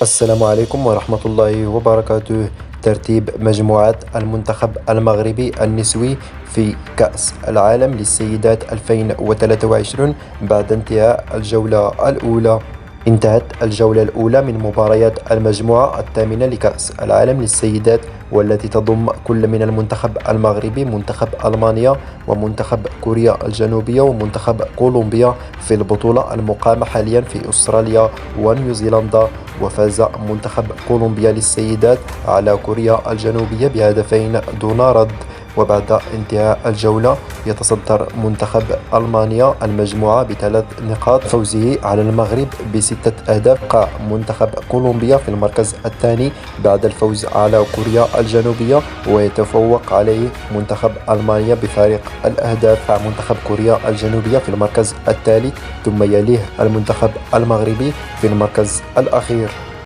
السلام عليكم ورحمة الله وبركاته. ترتيب مجموعات المنتخب المغربي النسوي في كأس العالم للسيدات 2023 بعد انتهاء الجولة الأولى. انتهت الجولة الأولى من مباريات المجموعة الثامنة لكأس العالم للسيدات، والتي تضم كل من المنتخب المغربي، منتخب ألمانيا، ومنتخب كوريا الجنوبية، ومنتخب كولومبيا في البطولة المقامة حاليا في أستراليا ونيوزيلندا. وفاز منتخب كولومبيا للسيدات على كوريا الجنوبية بهدفين دون رد. وبعد انتهاء الجولة يتصدر منتخب ألمانيا المجموعة ب3 نقاط فوزه على المغرب ب6 أهداف. يبقى منتخب كولومبيا في المركز الثاني بعد الفوز على كوريا الجنوبية، ويتفوق عليه منتخب ألمانيا بفارق الأهداف. منتخب كوريا الجنوبية في المركز الثالث، ثم يليه المنتخب المغربي في المركز الأخير.